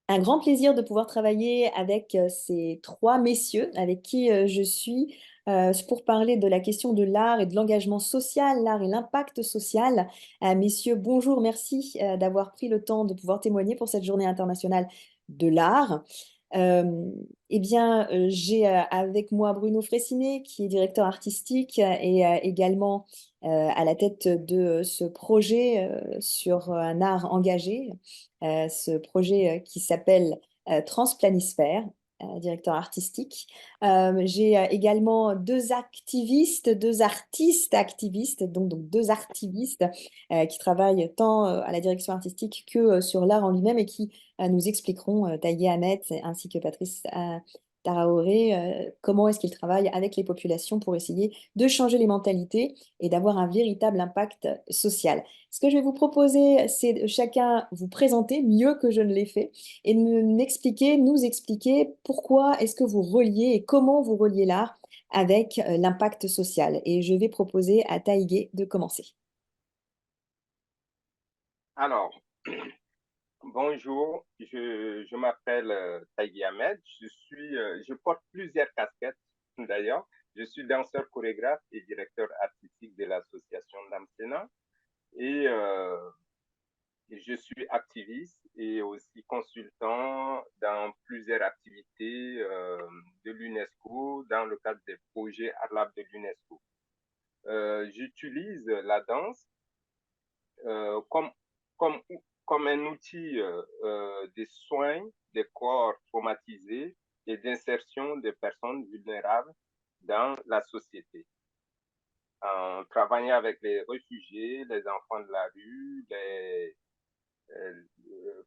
Un grand plaisir de pouvoir travailler avec ces trois messieurs avec qui je suis pour parler de la question de l'art et de l'engagement social, l'art et l'impact social. Messieurs, bonjour, merci d'avoir pris le temps de pouvoir témoigner pour cette journée internationale de l'art. Euh, j'ai avec moi Bruno Fressinet, qui est directeur artistique et également à la tête de ce projet sur un art engagé, ce projet qui s'appelle Transplanisphère, directeur artistique. J'ai également deux activistes, deux artistes activistes, donc deux artivistes qui travaillent tant à la direction artistique que sur l'art en lui-même et qui nous expliqueront, Taïgé Ahmed ainsi que Patrice Taraoré, comment est-ce qu'ils travaillent avec les populations pour essayer de changer les mentalités et d'avoir un véritable impact social. Ce que je vais vous proposer, c'est de chacun vous présenter mieux que je ne l'ai fait et de nous expliquer pourquoi est-ce que vous reliez et comment vous reliez l'art avec l'impact social. Et je vais proposer à Taïgé de commencer. Alors, bonjour, je m'appelle Taïgi Ahmed. Je porte plusieurs casquettes d'ailleurs. Je suis danseur, chorégraphe et directeur artistique de l'association Damsena. Et je suis activiste et aussi consultant dans plusieurs activités de l'UNESCO dans le cadre des projets ARLAB de l'UNESCO. J'utilise la danse euh, comme, comme, comme un outil de soins des corps traumatisés et d'insertion des personnes vulnérables dans la société. En travaillant avec les réfugiés, les enfants de la rue,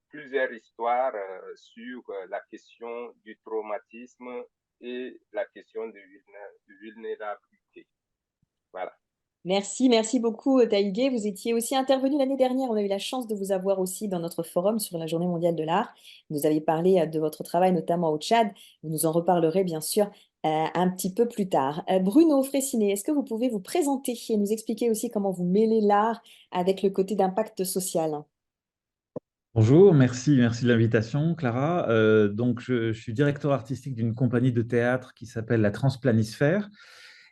plusieurs histoires sur la question du traumatisme et la question de vulnérabilité. Voilà. Merci, merci beaucoup Taïgé. Vous étiez aussi intervenu l'année dernière. On a eu la chance de vous avoir aussi dans notre forum sur la Journée mondiale de l'art. Vous avez parlé de votre travail notamment au Tchad. Vous nous en reparlerez bien sûr un petit peu plus tard. Bruno Fressinet, est-ce que vous pouvez vous présenter et nous expliquer aussi comment vous mêlez l'art avec le côté d'impact social? Bonjour, merci de l'invitation, Clara. Je suis directeur artistique d'une compagnie de théâtre qui s'appelle la Transplanisphère.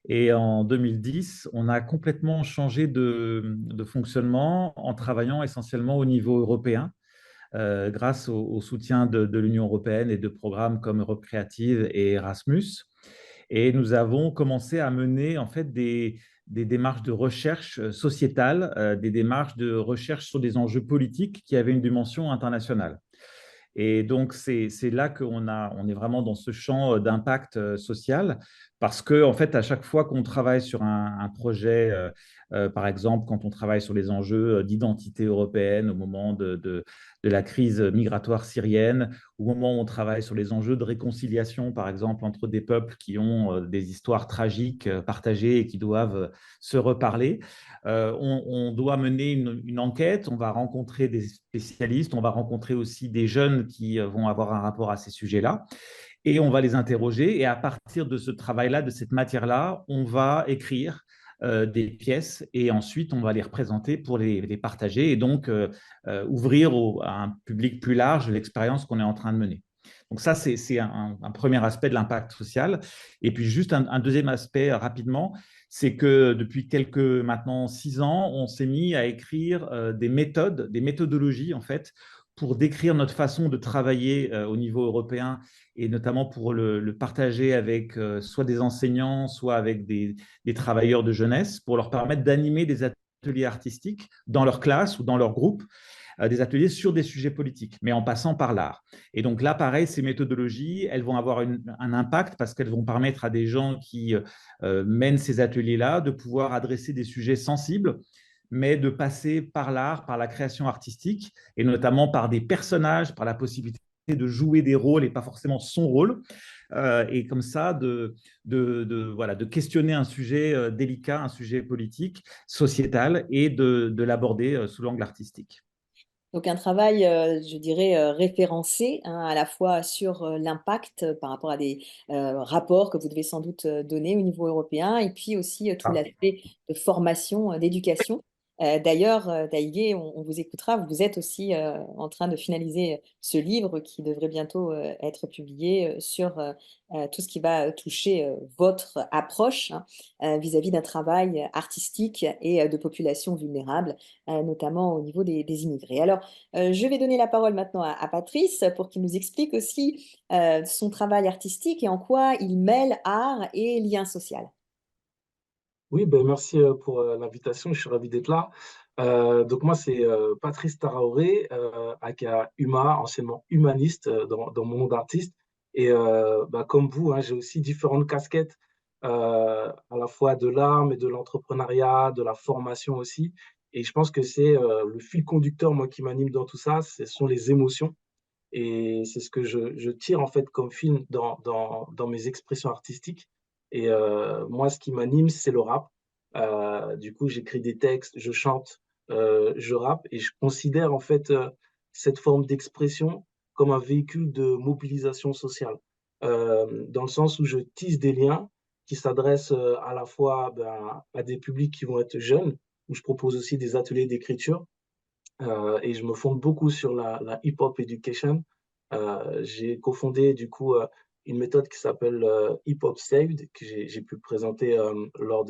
Et en 2010, on a complètement changé de fonctionnement en travaillant essentiellement au niveau européen, grâce au soutien de l'Union européenne et de programmes comme Europe Créative et Erasmus. Et nous avons commencé à mener en fait des démarches de recherche sociétale, des démarches de recherche sur des enjeux politiques qui avaient une dimension internationale. Et donc, c'est là on est vraiment dans ce champ d'impact social, parce que, en fait, à chaque fois qu'on travaille sur un projet, par exemple, quand on travaille sur les enjeux d'identité européenne au moment de la crise migratoire syrienne, au moment où on travaille sur les enjeux de réconciliation, par exemple, entre des peuples qui ont des histoires tragiques partagées et qui doivent se reparler, on doit mener une enquête, on va rencontrer des spécialistes, on va rencontrer aussi des jeunes qui vont avoir un rapport à ces sujets-là, et on va les interroger. Et à partir de ce travail-là, de cette matière-là, on va écrire des pièces et ensuite on va les représenter pour les partager et donc ouvrir à un public plus large l'expérience qu'on est en train de mener. Donc ça, c'est un premier aspect de l'impact social. Et puis juste un deuxième aspect rapidement, c'est que depuis maintenant 6 ans, on s'est mis à écrire des méthodes, des méthodologies en fait, pour décrire notre façon de travailler au niveau européen et notamment pour le partager avec soit des enseignants, soit avec des travailleurs de jeunesse, pour leur permettre d'animer des ateliers artistiques dans leur classe ou dans leur groupe, des ateliers sur des sujets politiques, mais en passant par l'art. Et donc là, pareil, ces méthodologies, elles vont avoir un impact parce qu'elles vont permettre à des gens qui mènent ces ateliers-là de pouvoir adresser des sujets sensibles, mais de passer par l'art, par la création artistique, et notamment par des personnages, par la possibilité de jouer des rôles et pas forcément son rôle, et comme ça voilà, de questionner un sujet délicat, un sujet politique, sociétal, et de l'aborder sous l'angle artistique. Donc un travail, je dirais, référencé, hein, à la fois sur l'impact par rapport à des rapports que vous devez sans doute donner au niveau européen, et puis aussi tout Ah, l'aspect de formation, d'éducation. D'ailleurs, Taïgué, on vous écoutera. Vous êtes aussi en train de finaliser ce livre qui devrait bientôt être publié sur tout ce qui va toucher votre approche hein, vis-à-vis d'un travail artistique et de populations vulnérables, notamment au niveau des immigrés. Alors, je vais donner la parole maintenant à Patrice pour qu'il nous explique aussi son travail artistique et en quoi il mêle art et lien social. Oui, ben merci pour l'invitation, je suis ravi d'être là. Donc moi, c'est Patrice Taraoré, aka Huma, anciennement humaniste dans mon monde d'artiste. Et bah, comme vous, hein, j'ai aussi différentes casquettes, à la fois de l'art, mais de l'entrepreneuriat, de la formation aussi. Et je pense que c'est le fil conducteur, moi, qui m'anime dans tout ça, ce sont les émotions. Et c'est ce que je tire en fait comme film dans mes expressions artistiques. Et moi, ce qui m'anime, c'est le rap. Du coup, j'écris des textes, je chante, je rappe et je considère en fait cette forme d'expression comme un véhicule de mobilisation sociale, dans le sens où je tisse des liens qui s'adressent à la fois ben, à des publics qui vont être jeunes, où je propose aussi des ateliers d'écriture et je me fonde beaucoup sur la hip-hop education. J'ai cofondé du coup une méthode qui s'appelle Hip-Hop Saved, que j'ai pu présenter lors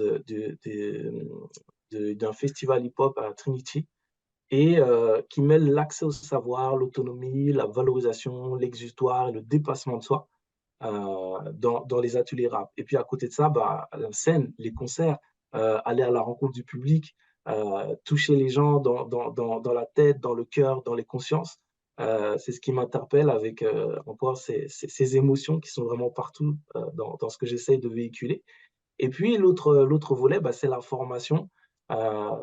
d'un festival hip-hop à Trinity, et qui mêle l'accès au savoir, l'autonomie, la valorisation, l'exutoire et le dépassement de soi dans les ateliers rap. Et puis à côté de ça, bah, la scène, les concerts, aller à la rencontre du public, toucher les gens dans la tête, dans le cœur, dans les consciences. C'est ce qui m'interpelle avec encore ces émotions qui sont vraiment partout dans ce que j'essaye de véhiculer. Et puis l'autre volet, bah, c'est la formation.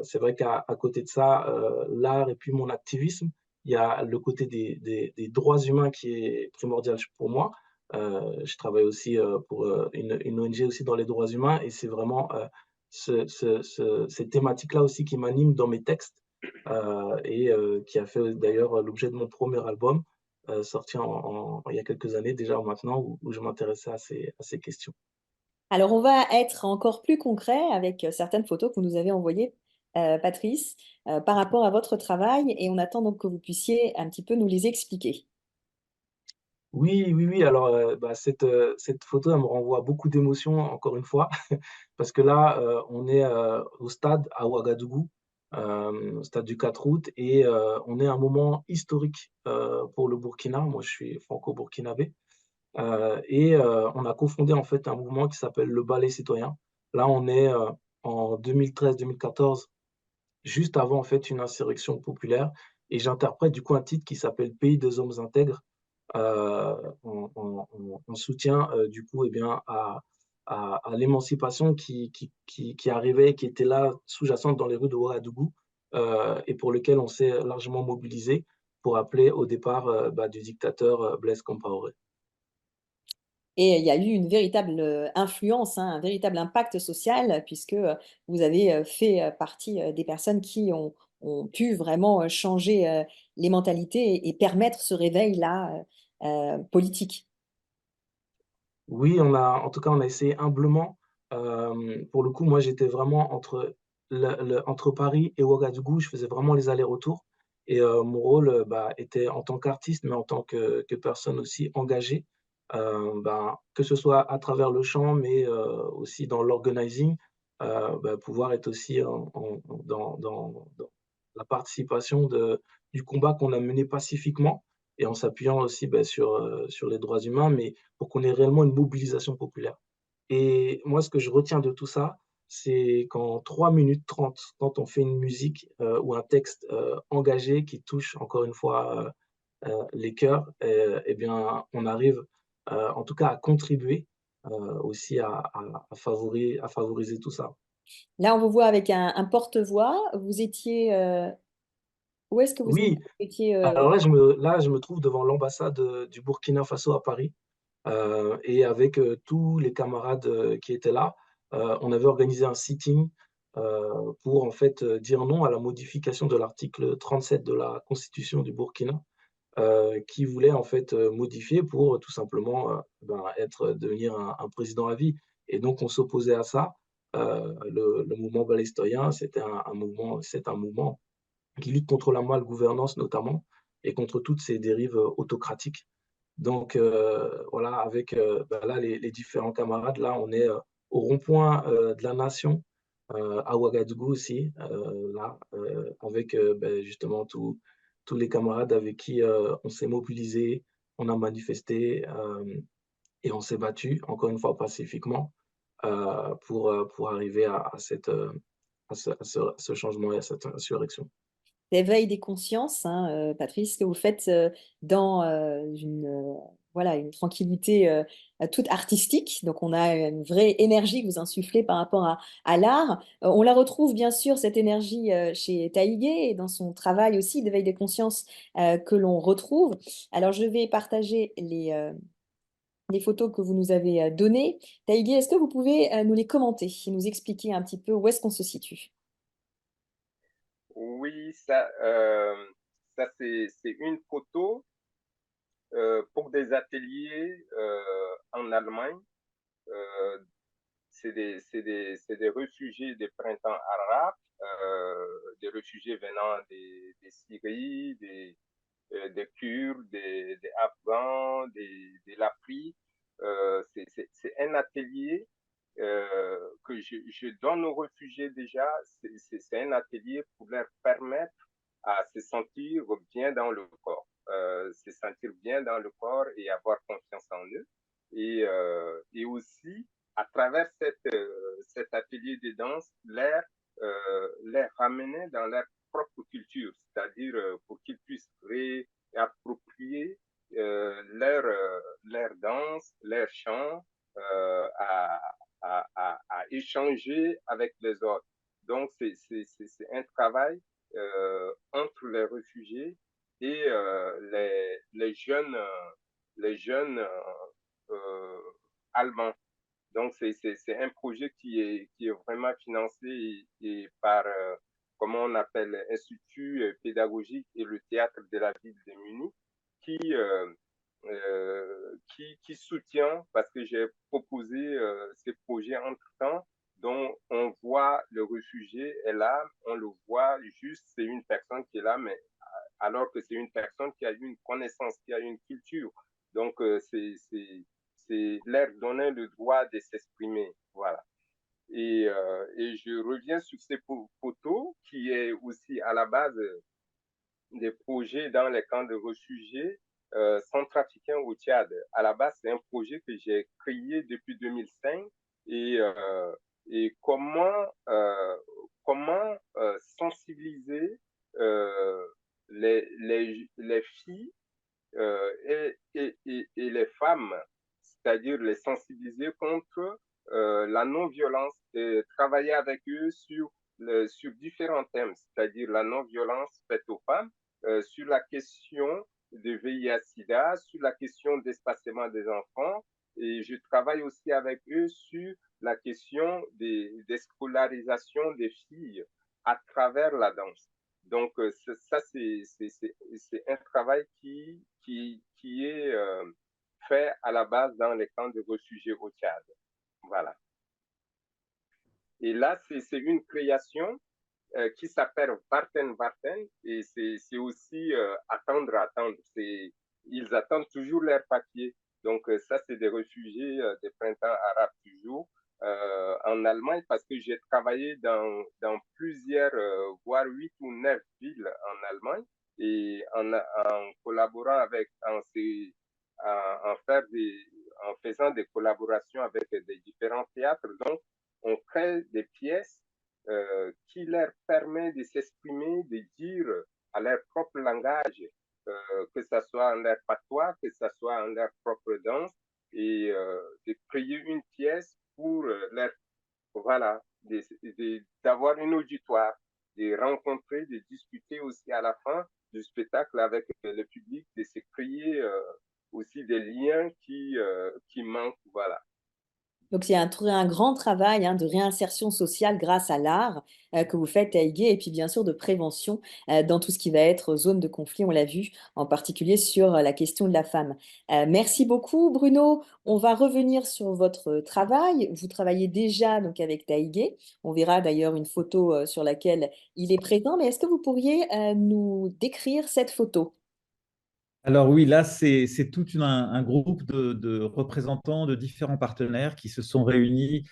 C'est vrai qu'à côté de ça, l'art et puis mon activisme, il y a le côté des droits humains qui est primordial pour moi. Je travaille aussi pour une ONG aussi dans les droits humains et c'est vraiment ces thématiques-là aussi qui m'animent dans mes textes et qui a fait d'ailleurs l'objet de mon premier album sorti il y a quelques années déjà maintenant où je m'intéressais à ces questions. Alors, on va être encore plus concret avec certaines photos que vous nous avez envoyées, Patrice, par rapport à votre travail et on attend donc que vous puissiez un petit peu nous les expliquer. Oui, oui, oui. Alors, bah, cette photo, elle me renvoie beaucoup d'émotions, encore une fois, parce que là, on est au stade à Ouagadougou, au stade du 4 août, et on est à un moment historique pour le Burkina. Moi, je suis franco-burkinabé. Et on a cofondé en fait un mouvement qui s'appelle le Ballet citoyen. Là, on est en 2013-2014, juste avant en fait une insurrection populaire, et j'interprète du coup un titre qui s'appelle Pays des hommes intègres en soutien du coup eh bien, à l'émancipation qui arrivait, qui était là sous-jacente dans les rues de Ouagadougou et pour lequel on s'est largement mobilisé pour appeler au départ bah, du dictateur Blaise Compaoré. Et il y a eu une véritable influence, hein, un véritable impact social, puisque vous avez fait partie des personnes qui ont pu vraiment changer les mentalités et permettre ce réveil-là politique. Oui, en tout cas, on a essayé humblement. Pour le coup, moi, j'étais vraiment entre Paris et Ouagadougou. Je faisais vraiment les allers-retours. Et mon rôle bah, était en tant qu'artiste, mais en tant que personne aussi engagée, bah, que ce soit à travers le chant, mais aussi dans l'organizing, bah, pouvoir être aussi dans la participation du combat qu'on a mené pacifiquement et en s'appuyant aussi bah, sur les droits humains, mais pour qu'on ait réellement une mobilisation populaire. Et moi, ce que je retiens de tout ça, c'est qu'en 3 minutes 30, quand on fait une musique ou un texte engagé qui touche encore une fois les cœurs, eh bien, on arrive en tout cas à contribuer aussi à favoriser tout ça. Là, on vous voit avec un porte-voix. Vous étiez... où est-ce que vous Oui, étiez alors là, je me trouve devant l'ambassade du Burkina Faso à Paris. Et avec tous les camarades qui étaient là, on avait organisé un sitting pour en fait dire non à la modification de l'article 37 de la Constitution du Burkina, qui voulait en fait modifier pour tout simplement ben, devenir un président à vie. Et donc on s'opposait à ça. Le mouvement balistoyen, c'est un mouvement qui lutte contre la mal-gouvernance notamment et contre toutes ces dérives autocratiques. Donc voilà, avec là, les différents camarades, là, on est au rond-point de la Nation, à Ouagadougou aussi, là, avec justement tous les camarades avec qui on s'est mobilisé, on a manifesté et on s'est battu, encore une fois pacifiquement, pour arriver à ce changement et à cette insurrection. L'éveil des consciences, hein, Patrice, que vous faites dans voilà, une tranquillité toute artistique. Donc, on a une vraie énergie que vous insufflez par rapport à l'art. On la retrouve, bien sûr, cette énergie chez Taïgué et dans son travail aussi d'éveil des consciences que l'on retrouve. Alors, je vais partager les photos que vous nous avez données. Taïgué, est-ce que vous pouvez nous les commenter et nous expliquer un petit peu où est-ce qu'on se situe? Oui, ça c'est une photo pour des ateliers en Allemagne. Euh, c'est des réfugiés des printemps arabes, des réfugiés venant des Syries, des Kurdes, des Afghans, de l'Afrique. C'est un atelier que je donne aux réfugiés déjà. C'est un atelier pour leur permettre à se sentir bien dans le corps, se sentir bien dans le corps et avoir confiance en eux. Et aussi, à travers cet atelier de danse, les ramener dans leur propre culture, c'est-à-dire pour qu'ils puissent réapproprier leur danse, leur chant à échanger avec les autres. Donc, c'est un travail entre les réfugiés et les jeunes allemands. Donc, c'est un projet qui est vraiment financé et par, comment on appelle, Institut pédagogique et le théâtre de la ville de Munich, qui, qui soutient, parce que j'ai proposé ces projets entre-temps, dont on voit le réfugié est là, on le voit juste, c'est une personne qui est là, mais alors que c'est une personne qui a une connaissance, qui a une culture. Donc, c'est leur donner le droit de s'exprimer. Voilà. Et je reviens sur ces photos qui est aussi à la base des projets dans les camps de réfugiés centrafricains au Tchad. À la base, c'est un projet que j'ai créé depuis 2005 et, comment sensibiliser les filles et les femmes, c'est-à-dire les sensibiliser contre la non-violence et travailler avec eux sur différents thèmes, c'est-à-dire la non-violence faite aux femmes, sur la question de VIH-Sida, sur la question d'espacement des enfants, et je travaille aussi avec eux sur la question des scolarisation des filles à travers la danse. Donc, ça, c'est un travail qui est fait à la base dans les camps de réfugiés au Tchad. Voilà. Et là, c'est une création qui s'appelle Varten Varten et c'est aussi attendre. Ils attendent toujours leur papier. Donc, ça, c'est des réfugiés des printemps arabes toujours en Allemagne parce que j'ai travaillé dans plusieurs, voire 8 ou 9 villes en Allemagne et en collaborant avec, en faisant des collaborations avec des différents théâtres. Donc, on crée des pièces qui leur permet de s'exprimer, de dire à leur propre langage, que ce soit en leur patois, que ce soit en leur propre danse, et de créer une pièce pour leur, voilà, d'avoir une auditoire, de rencontrer, de discuter aussi à la fin du spectacle avec le public, de se créer aussi des liens qui manquent, voilà. Donc, c'est un grand travail de réinsertion sociale grâce à l'art que vous faites à Igué et puis bien sûr de prévention dans tout ce qui va être zone de conflit, on l'a vu, en particulier sur la question de la femme. Merci beaucoup, Bruno. On va revenir sur votre travail. Vous travaillez déjà donc avec Taïgué. On verra d'ailleurs une photo sur laquelle il est présent. Mais est-ce que vous pourriez nous décrire cette photo? Alors oui, là, c'est tout un groupe de représentants de différents partenaires qui se sont réunis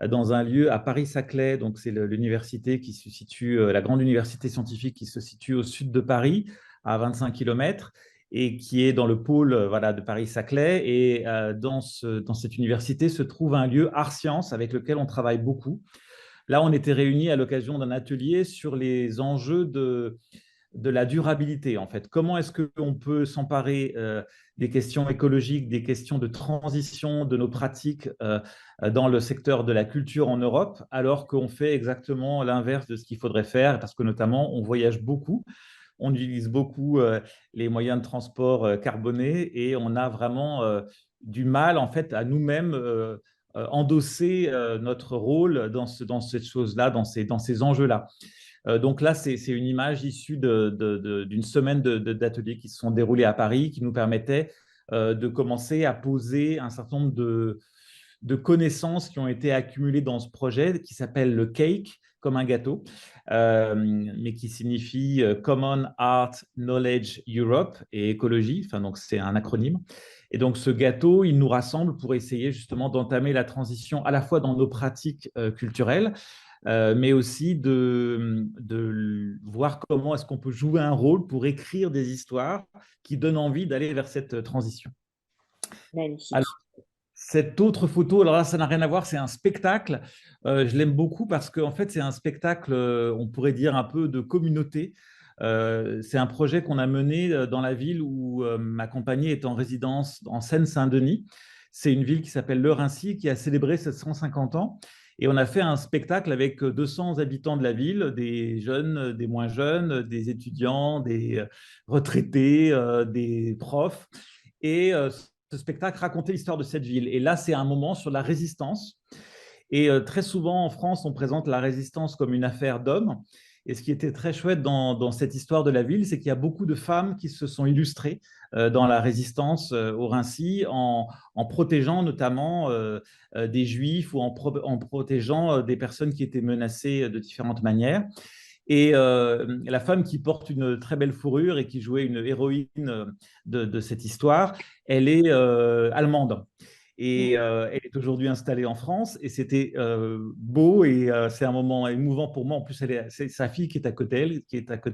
dans un lieu à Paris-Saclay. Donc, c'est l'université qui se situe, la grande université scientifique qui se situe au sud de Paris, à 25 kilomètres, et qui est dans le pôle voilà, de Paris-Saclay. Et dans cette université se trouve un lieu art-sciences avec lequel on travaille beaucoup. Là, on était réunis à l'occasion d'un atelier sur les enjeux de la durabilité, en fait. Comment est-ce qu'on peut s'emparer des questions écologiques, des questions de transition de nos pratiques dans le secteur de la culture en Europe, alors qu'on fait exactement l'inverse de ce qu'il faudrait faire, parce que notamment, on voyage beaucoup, on utilise beaucoup les moyens de transport carbonés et on a vraiment du mal, en fait, à nous-mêmes endosser notre rôle dans cette chose-là, dans ces enjeux-là. Donc là, c'est une image issue d'une semaine d'ateliers qui se sont déroulés à Paris, qui nous permettait de commencer à poser un certain nombre de connaissances qui ont été accumulées dans ce projet qui s'appelle le CAKE, comme un gâteau, mais qui signifie Common Art Knowledge Europe et écologie. Enfin, donc c'est un acronyme. Et donc ce gâteau, il nous rassemble pour essayer justement d'entamer la transition à la fois dans nos pratiques culturelles, mais aussi de voir comment est-ce qu'on peut jouer un rôle pour écrire des histoires qui donnent envie d'aller vers cette transition. Magnifique. Alors, cette autre photo, alors là, ça n'a rien à voir, c'est un spectacle. Je l'aime beaucoup parce qu'en fait, c'est un spectacle, on pourrait dire, un peu de communauté. C'est un projet qu'on a mené dans la ville où ma compagnie est en résidence en Seine-Saint-Denis. C'est une ville qui s'appelle Le Raincy, qui a célébré ses 150 ans. Et on a fait un spectacle avec 200 habitants de la ville, des jeunes, des moins jeunes, des étudiants, des retraités, des profs. Et ce spectacle racontait l'histoire de cette ville. Et là, c'est un moment sur la résistance. Et très souvent en France, on présente la résistance comme une affaire d'hommes. Et ce qui était très chouette dans cette histoire de la ville, c'est qu'il y a beaucoup de femmes qui se sont illustrées dans la résistance au Raincy en protégeant notamment des juifs ou en protégeant des personnes qui étaient menacées de différentes manières. Et la femme qui porte une très belle fourrure et qui jouait une héroïne de cette histoire, elle est allemande. Et elle est aujourd'hui installée en France. Et c'était beau et c'est un moment émouvant pour moi. En plus, c'est sa fille qui est à côté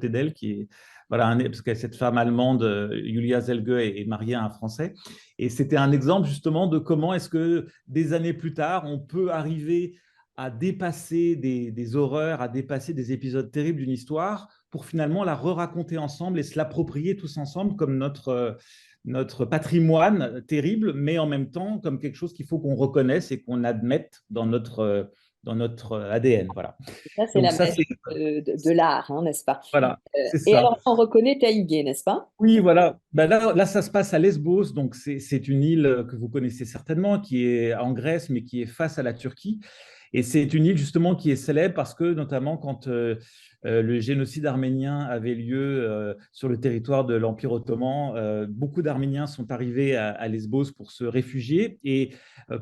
d'elle, qui est voilà, parce que cette femme allemande, Julia Zelge, est mariée à un Français. Et c'était un exemple justement de comment est-ce que des années plus tard, on peut arriver à dépasser des horreurs, à dépasser des épisodes terribles d'une histoire pour finalement la re-raconter ensemble et se l'approprier tous ensemble comme notre patrimoine terrible, mais en même temps comme quelque chose qu'il faut qu'on reconnaisse et qu'on admette dans notre ADN. Voilà. Ça, c'est Donc la ça, magie de l'art, n'est-ce pas? voilà, c'est Et ça. alors, on reconnaît Taïgué, n'est-ce pas? Oui, voilà. Ben là, ça se passe à Lesbos, donc c'est une île que vous connaissez certainement, qui est en Grèce, mais qui est face à la Turquie. Et c'est une île justement qui est célèbre parce que notamment quand le génocide arménien avait lieu sur le territoire de l'Empire ottoman, beaucoup d'Arméniens sont arrivés à Lesbos pour se réfugier. Et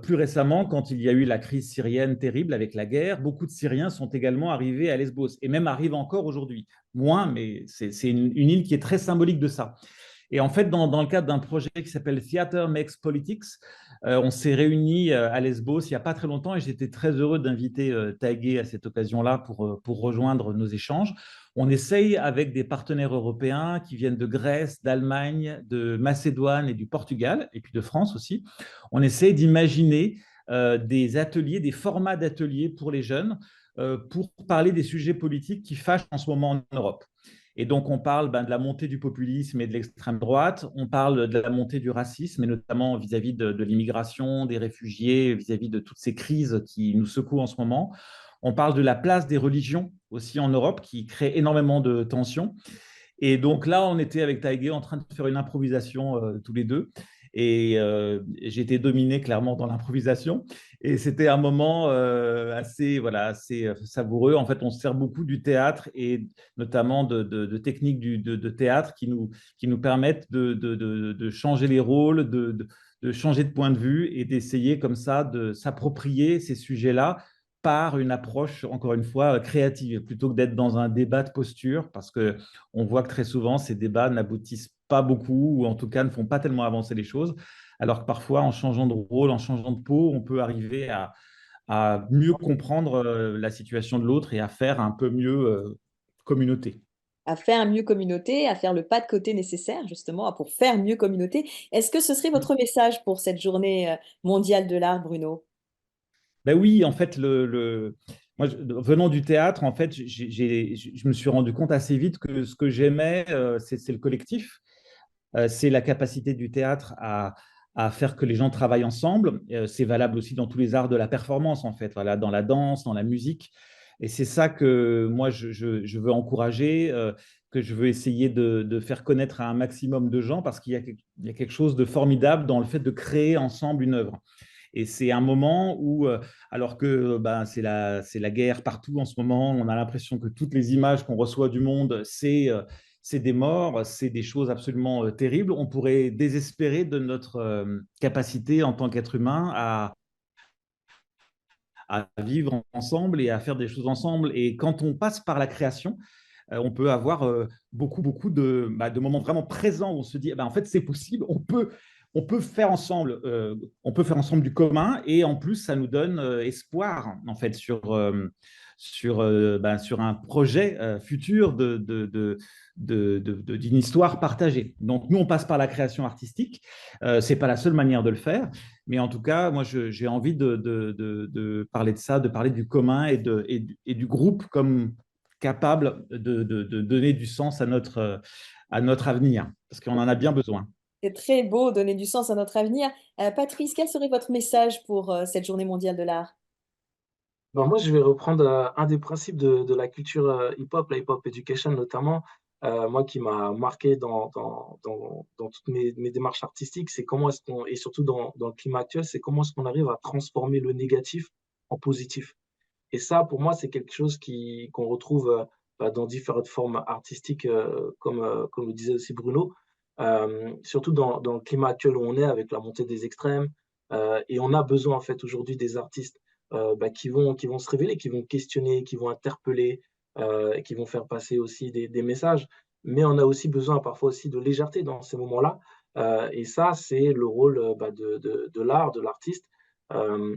plus récemment, quand il y a eu la crise syrienne terrible avec la guerre, beaucoup de Syriens sont également arrivés à Lesbos et même arrivent encore aujourd'hui. Moins, mais c'est une île qui est très symbolique de ça. Et en fait, dans le cadre d'un projet qui s'appelle Theater Makes Politics, on s'est réunis à Lesbos il n'y a pas très longtemps et j'étais très heureux d'inviter Tagué à cette occasion-là pour rejoindre nos échanges. On essaye avec des partenaires européens qui viennent de Grèce, d'Allemagne, de Macédoine et du Portugal, et puis de France aussi. On essaye d'imaginer des ateliers, des formats d'ateliers pour les jeunes pour parler des sujets politiques qui fâchent en ce moment en Europe. Et donc, on parle de la montée du populisme et de l'extrême droite, on parle de la montée du racisme, et notamment vis-à-vis de l'immigration, des réfugiés, vis-à-vis de toutes ces crises qui nous secouent en ce moment. On parle de la place des religions aussi en Europe, qui crée énormément de tensions. Et donc là, on était avec Taïgué en train de faire une improvisation tous les deux. et j'étais dominé clairement dans l'improvisation. Et c'était un moment assez, voilà, assez savoureux. En fait, on se sert beaucoup du théâtre et notamment de techniques de théâtre qui nous permettent de changer les rôles, de changer de point de vue et d'essayer comme ça de s'approprier ces sujets-là par une approche, encore une fois, créative, plutôt que d'être dans un débat de posture, parce qu'on voit que très souvent, ces débats n'aboutissent pas beaucoup, ou en tout cas ne font pas tellement avancer les choses, alors que parfois, en changeant de rôle, en changeant de peau, on peut arriver à mieux comprendre la situation de l'autre et à faire un peu mieux communauté. À faire mieux communauté, à faire le pas de côté nécessaire, justement, pour faire mieux communauté. Est-ce que ce serait votre message pour cette journée mondiale de l'art, Bruno? Ben oui, en fait, moi, venant du théâtre, en fait, je me suis rendu compte assez vite que ce que j'aimais, c'est le collectif. C'est la capacité du théâtre à faire que les gens travaillent ensemble. C'est valable aussi dans tous les arts de la performance, en fait, voilà, dans la danse, dans la musique. Et c'est ça que moi, je veux encourager, que je veux essayer de faire connaître à un maximum de gens, parce qu'il y a quelque chose de formidable dans le fait de créer ensemble une œuvre. Et c'est un moment où, alors que ben, c'est la guerre partout en ce moment, on a l'impression que toutes les images qu'on reçoit du monde, c'est des morts, c'est des choses absolument terribles. On pourrait désespérer de notre capacité en tant qu'être humain à vivre ensemble et à faire des choses ensemble. Et quand on passe par la création, on peut avoir beaucoup de moments vraiment présents où on se dit, en fait, c'est possible, on peut faire ensemble, on peut faire ensemble du commun, et en plus, ça nous donne espoir, en fait, sur un projet futur d'une histoire partagée. Donc, nous, on passe par la création artistique. Ce n'est pas la seule manière de le faire, mais en tout cas, moi, j'ai envie de parler de ça, de parler du commun et du groupe comme capable de donner du sens à notre avenir, parce qu'on en a bien besoin. C'est très beau, donner du sens à notre avenir. Patrice, quel serait votre message pour cette journée mondiale de l'art? Ben, moi, je vais reprendre un des principes de la culture hip-hop, la hip-hop education notamment, moi qui m'a marqué dans toutes mes démarches artistiques, c'est comment est-ce qu'on, et surtout dans le climat actuel, c'est comment est-ce qu'on arrive à transformer le négatif en positif. Et ça, pour moi, c'est quelque chose qu'on retrouve dans différentes formes artistiques, comme le disait aussi Bruno, surtout dans le climat actuel où on est avec la montée des extrêmes. Et on a besoin, en fait, aujourd'hui des artistes qui vont se révéler, qui vont questionner, qui vont interpeller, et qui vont faire passer aussi des messages. Mais on a aussi besoin parfois aussi de légèreté dans ces moments-là. Et ça, c'est le rôle de l'art, de l'artiste. Euh,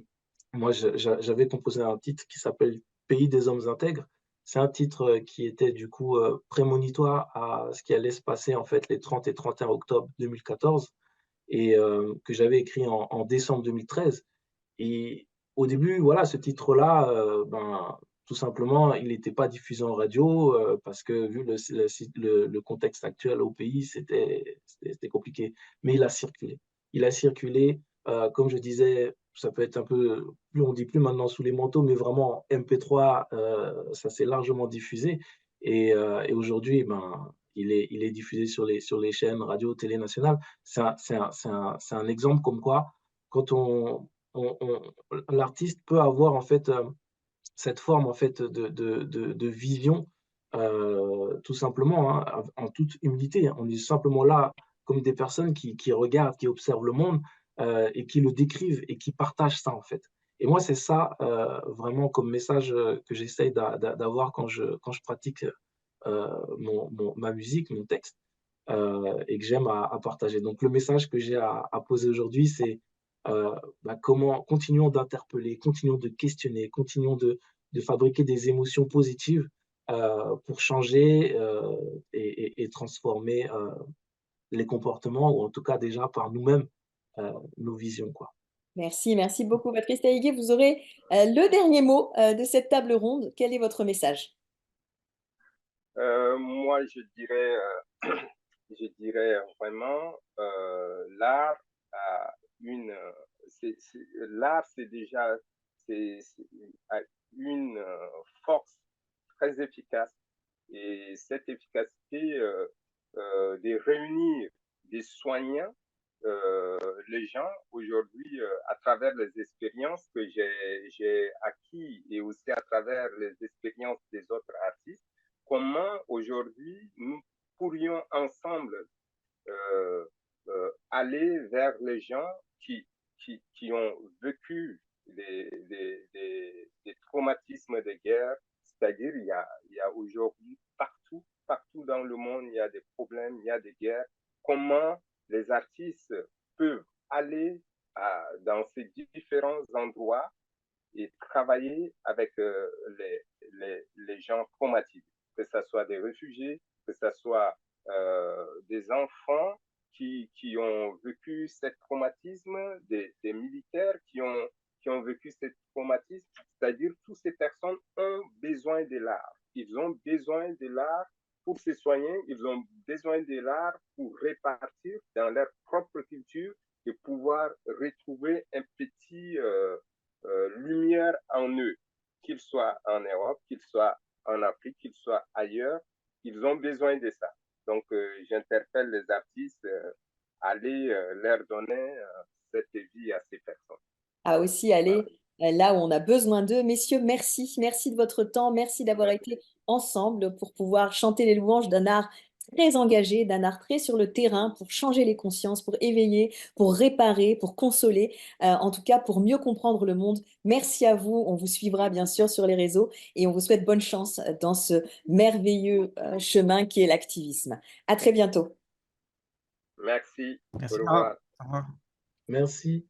Moi, j'avais composé un titre qui s'appelle Pays des hommes intègres. C'est un titre qui était du coup prémonitoire à ce qui allait se passer en fait les 30 et 31 octobre 2014 et que j'avais écrit en décembre 2013. Et au début, voilà, ce titre-là, tout simplement, il n'était pas diffusé en radio parce que vu le contexte actuel au pays, c'était compliqué. Mais il a circulé. Il a circulé, comme je disais, ça peut être un peu, plus on dit plus maintenant sous les manteaux, mais vraiment MP3, ça s'est largement diffusé. Et aujourd'hui, il est diffusé sur les chaînes radio, télé nationales. C'est un exemple comme quoi, quand l'artiste peut avoir en fait cette forme en fait de vision tout simplement hein, en toute humilité. On est simplement là comme des personnes qui regardent, qui observent le monde et qui le décrivent et qui partagent ça en fait. Et moi, c'est ça vraiment comme message que j'essaye d'avoir quand je pratique ma musique, mon texte, et que j'aime à partager. Donc, le message que j'ai à poser aujourd'hui, c'est comment continuons d'interpeller, continuons de questionner, continuons de fabriquer des émotions positives pour changer et transformer les comportements, ou en tout cas déjà par nous-mêmes, nos visions, quoi. Merci, merci beaucoup, Patrice Taïgué. Vous aurez le dernier mot de cette table ronde. Quel est votre message? Moi, je dirais vraiment, l'art a l'art, c'est déjà, a une force très efficace. Et cette efficacité de réunir des soignants, les gens aujourd'hui, à travers les expériences que j'ai acquises et aussi à travers les expériences des autres artistes, comment aujourd'hui nous pourrions ensemble euh, aller vers les gens qui ont vécu des traumatismes de guerre. C'est-à-dire, il y a aujourd'hui partout dans le monde, il y a des problèmes, il y a des guerres. Comment les artistes peuvent aller dans ces différents endroits et travailler avec les gens traumatisés, que ce soit des réfugiés, que ce soit des enfants qui ont vécu ce traumatisme, des militaires qui ont vécu ce traumatisme, c'est-à-dire toutes ces personnes ont besoin de l'art. Ils ont besoin de l'art pour se soigner, ils ont besoin de l'art pour répartir dans leur propre culture et pouvoir retrouver un petit lumière en eux, qu'ils soient en Europe, qu'ils soient en Afrique, qu'ils soient ailleurs, ils ont besoin de ça. Donc, j'interpelle les artistes à aller leur donner cette vie à ces personnes. À aussi Voilà. aller là où on a besoin d'eux. Messieurs, merci. Merci de votre temps. Merci d'avoir été ensemble pour pouvoir chanter les louanges d'un art très engagé, d'un art très sur le terrain pour changer les consciences, pour éveiller, pour réparer, pour consoler, en tout cas pour mieux comprendre le monde. Merci à vous. On vous suivra bien sûr sur les réseaux et on vous souhaite bonne chance dans ce merveilleux chemin qui est l'activisme. À très bientôt. Merci. Merci, Au Clara. revoir. Au revoir. Merci.